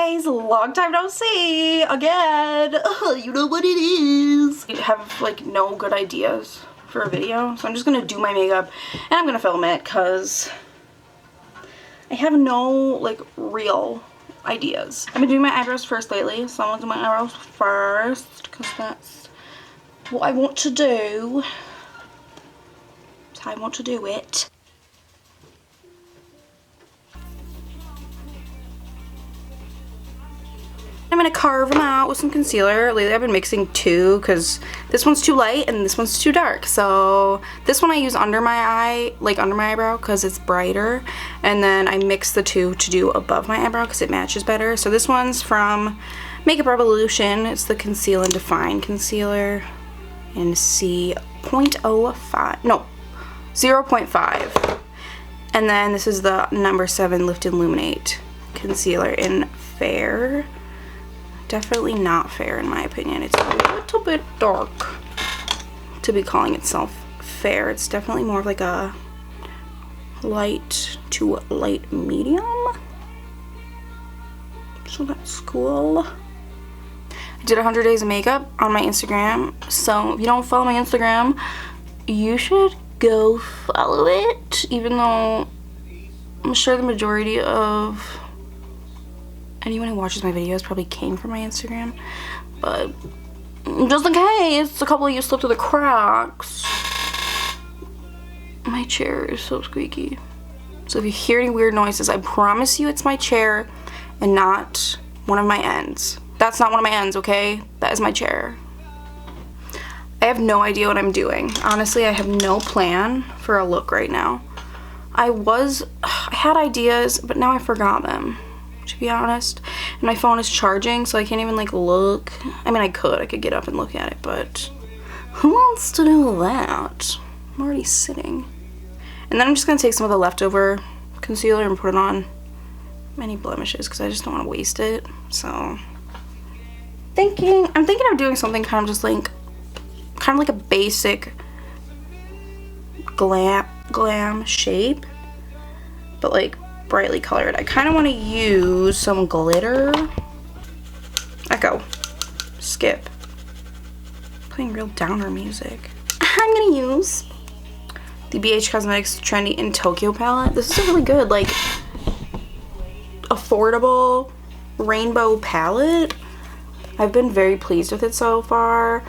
guys, long time no see again. You know what it is. I have like no good ideas for a video, so I'm just gonna do my makeup and I'm gonna film it because I have no like real ideas. I've been doing my eyebrows first lately, so I'm gonna do my eyebrows first because that's what I want to do. That's how I want to do it. I'm gonna carve them out with some concealer. Lately I've been mixing two because this one's too light and this one's too dark. So this one I use under my eye, like under my eyebrow because it's brighter. And then I mix the two to do above my eyebrow because it matches better. So this one's from Makeup Revolution. It's the Conceal and Define Concealer in C.05, no, 0.5. And then this is the number 7 Lift and Illuminate Concealer in Fair. Definitely not fair in my opinion. It's a little bit dark to be calling itself fair. It's definitely more of like a light to light medium. So that's cool. I did 100 days of makeup on my Instagram. So if you don't follow my Instagram, you should go follow it. Even though I'm sure the majority of anyone who watches my videos probably came from my Instagram, but just in case a couple of you slipped through the cracks, my chair is so squeaky. So if you hear any weird noises, I promise you it's my chair and not one of my ends. That's not one of my ends, okay? That is my chair. I have no idea what I'm doing. Honestly, I have no plan for a look right now. I had ideas, but now I forgot them, to be honest. And my phone is charging, so I can't even like look. I mean, I could get up and look at it, but who wants to do that? I'm already sitting. And then I'm just gonna take some of the leftover concealer and put it on any blemishes because I just don't want to waste it. So I'm thinking of doing something kind of just like a basic glam shape, but like brightly colored. I kind of want to use some glitter. Echo. Skip. Playing real downer music. I'm gonna use the BH Cosmetics Trendy in Tokyo palette. This is a really good, like, affordable rainbow palette. I've been very pleased with it so far.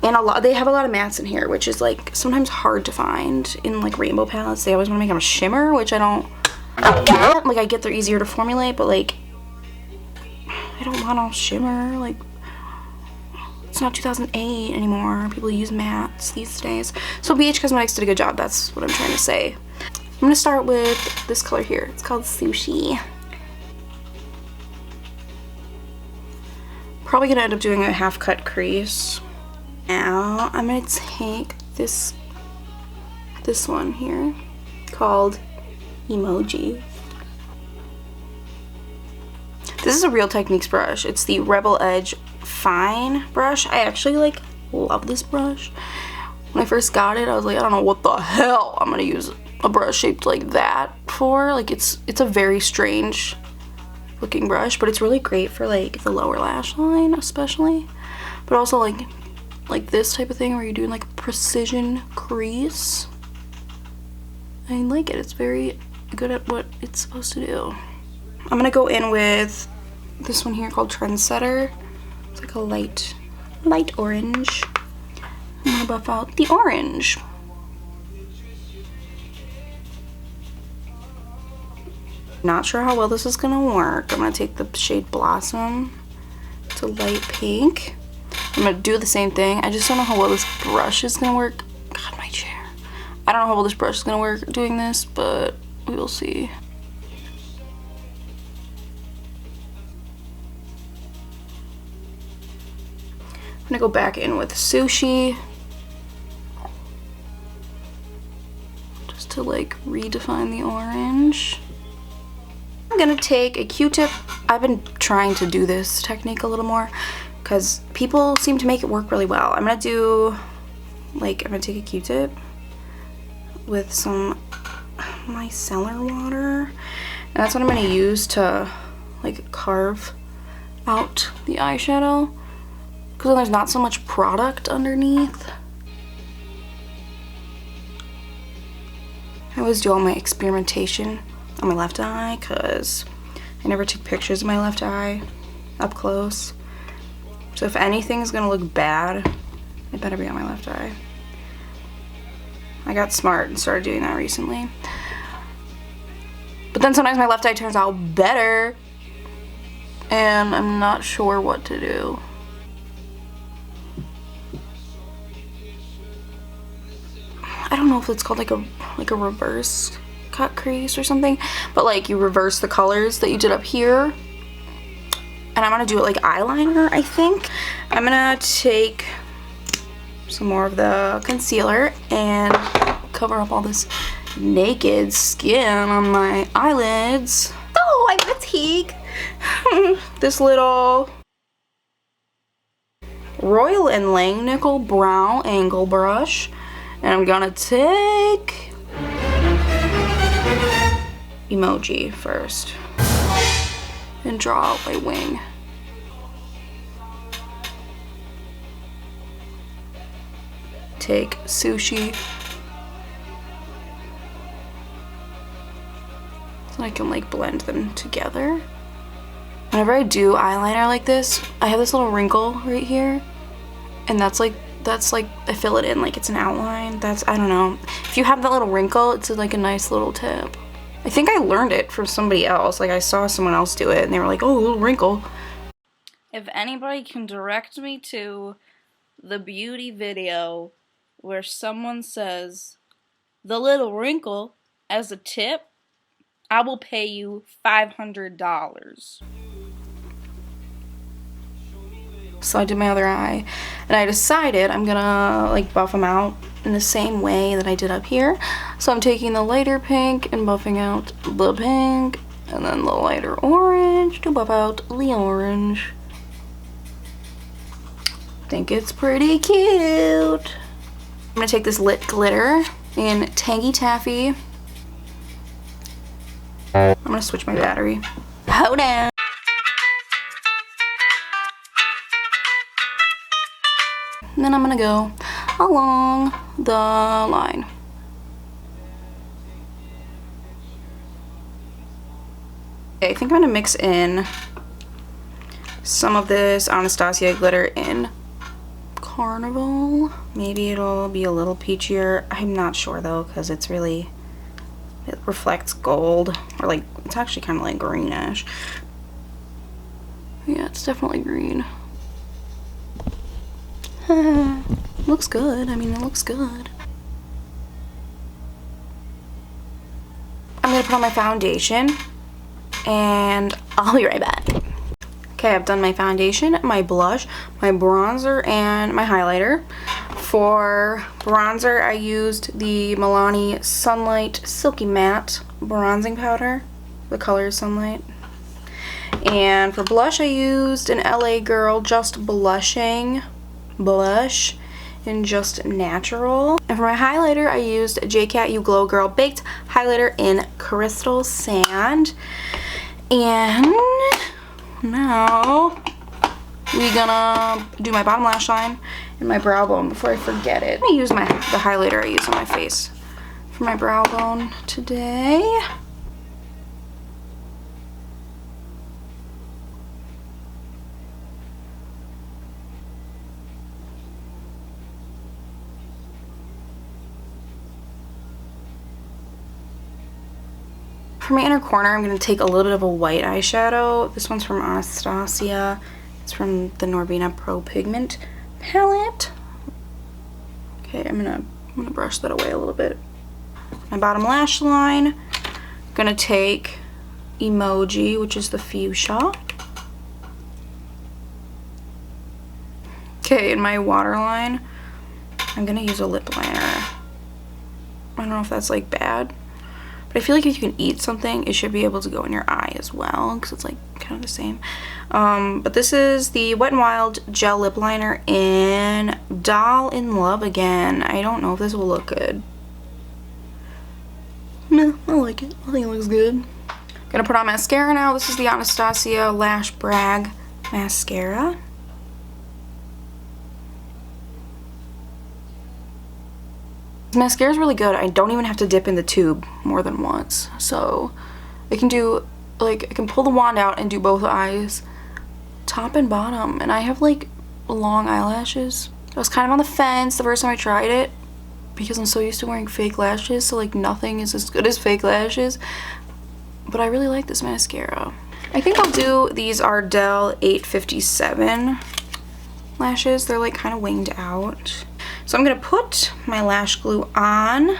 And they have a lot of mattes in here, which is like sometimes hard to find in like rainbow palettes. They always want to make them a shimmer, which I get they're easier to formulate, but like I don't want all shimmer. Like, it's not 2008 anymore. People use mattes these days. So BH Cosmetics did a good job. That's what I'm trying to say. I'm gonna start with this color here. It's called Sushi. Probably gonna end up doing a half cut crease. Now I'm gonna take this one here called Emoji. This is a Real Techniques brush. It's the Rebel Edge Fine brush. I actually like love this brush. When I first got it, I was like, I don't know what the hell I'm gonna use a brush shaped like that for. Like, it's a very strange looking brush, but it's really great for like the lower lash line especially, but also like this type of thing where you're doing like a precision crease. I like it. It's very good at what it's supposed to do. I'm gonna go in with this one here called Trendsetter. It's like a light orange. I'm gonna buff out the orange. Not sure how well this is gonna work. I'm gonna take the shade Blossom. It's a light pink. I'm gonna do the same thing. I just don't know how well this brush is gonna work. God, my chair. I don't know how well this brush is gonna work doing this, but we will see. I'm gonna go back in with Sushi just to like redefine the orange. I'm gonna take a Q-tip. I've been trying to do this technique a little more because people seem to make it work really well. I'm gonna take a Q-tip with some micellar water, and that's what I'm gonna use to like carve out the eyeshadow, because then there's not so much product underneath. I always do all my experimentation on my left eye because I never take pictures of my left eye up close. So if anything is gonna look bad, it better be on my left eye. I got smart and started doing that recently. But then sometimes my left eye turns out better and I'm not sure what to do. I don't know if it's called like a reverse cut crease or something, but like you reverse the colors that you did up here. And I'm gonna do it like eyeliner, I think. I'm gonna take some more of the concealer and cover up all this naked skin on my eyelids. Oh, I'm fatigued. This little Royal & Langnickel brow angle brush. And I'm gonna take emoji first and draw out my wing. Take sushi so I can like blend them together. Whenever I do eyeliner like this, I have this little wrinkle right here, and that's like I fill it in like it's an outline. I don't know. If you have that little wrinkle, it's like a nice little tip. I think I learned it from somebody else. Like I saw someone else do it and they were like, oh, a little wrinkle. If anybody can direct me to the beauty video where someone says the little wrinkle as a tip, I will pay you $500. So I did my other eye, and I decided I'm gonna like buff them out in the same way that I did up here. So I'm taking the lighter pink and buffing out the pink, and then the lighter orange to buff out the orange. I think it's pretty cute. I'm gonna take this lip glitter in Tangy Taffy. I'm gonna switch my battery. Hold on. And then I'm gonna go along the line. Okay, I think I'm gonna mix in some of this Anastasia glitter in Carnival. Maybe it'll be a little peachier. I'm not sure though, because it reflects gold, or like, it's actually kind of like greenish. Yeah, it's definitely green. Looks good. I mean, it looks good. I'm gonna put on my foundation and I'll be right back. Okay, I've done my foundation, my blush, my bronzer, and my highlighter. For bronzer, I used the Milani Sunlight Silky Matte bronzing powder. The color is Sunlight. And for blush, I used an LA Girl Just Blushing blush in Just Natural. And for my highlighter, I used JCat You Glow Girl Baked Highlighter in Crystal Sand. And now we're gonna do my bottom lash line and my brow bone before I forget it. I'm gonna use the highlighter I use on my face for my brow bone today. For my inner corner, I'm going to take a little bit of a white eyeshadow. This one's from Anastasia. It's from the Norvina Pro Pigment palette. Okay, I'm gonna brush that away a little bit. My bottom lash line, I'm gonna take Emoji, which is the fuchsia. Okay, in my waterline, I'm gonna use a lip liner. I don't know if that's like bad, but I feel like if you can eat something, it should be able to go in your eye as well, because it's like kind of the same. But this is the Wet n Wild Gel Lip Liner in Doll in Love Again. I don't know if this will look good. No, I like it. I think it looks good. Gonna put on mascara now. This is the Anastasia Lash Brag mascara. This mascara is really good. I don't even have to dip in the tube more than once. So I can do, like, I can pull the wand out and do both eyes, top and bottom. And I have like long eyelashes. I was kind of on the fence the first time I tried it because I'm so used to wearing fake lashes, so like nothing is as good as fake lashes. But I really like this mascara. I think I'll do these Ardell 857 lashes. They're like kind of winged out. So I'm gonna put my lash glue on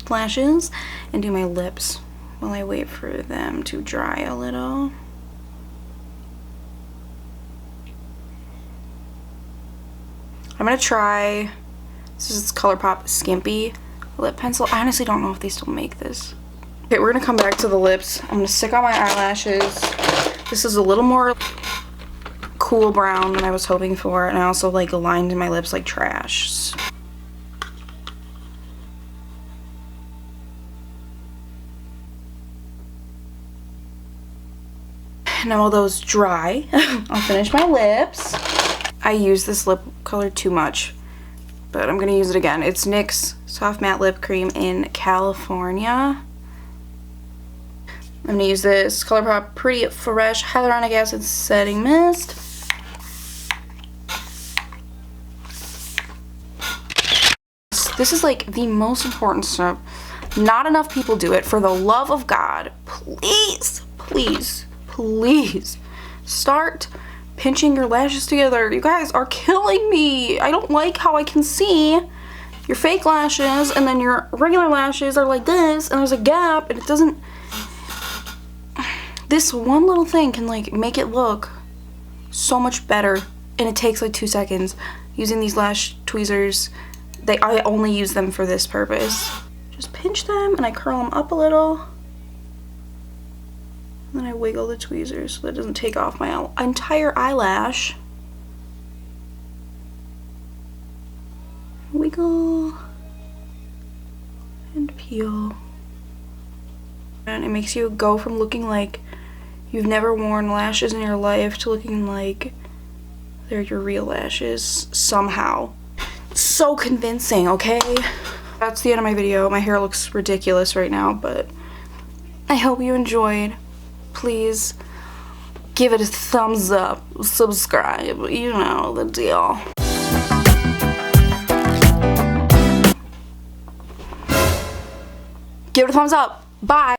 lashes and do my lips while I wait for them to dry a little. I'm gonna try, this is ColourPop Skimpy lip pencil. I honestly don't know if they still make this. Okay, we're gonna come back to the lips. I'm gonna stick on my eyelashes. This is a little more cool brown than I was hoping for, and I also like aligned my lips like trash. Now while those dry, I'll finish my lips. I use this lip color too much, but I'm gonna use it again. It's NYX Soft Matte Lip Cream in California. I'm gonna use this ColourPop Pretty Fresh Hyaluronic Acid Setting Mist. This is like the most important step. Not enough people do it. For the love of God, please, please, please start pinching your lashes together. You guys are killing me. I don't like how I can see your fake lashes and then your regular lashes are like this and there's a gap and it doesn't. This one little thing can like make it look so much better, and it takes like 2 seconds. Using these lash tweezers, I only use them for this purpose. Just pinch them and I curl them up a little. And then I wiggle the tweezers so that it doesn't take off my entire eyelash. Wiggle and peel. And it makes you go from looking like you've never worn lashes in your life to looking like they're your real lashes somehow. So convincing, okay? That's the end of my video. My hair looks ridiculous right now, but I hope you enjoyed. Please give it a thumbs up, subscribe, you know the deal. Give it a thumbs up. Bye.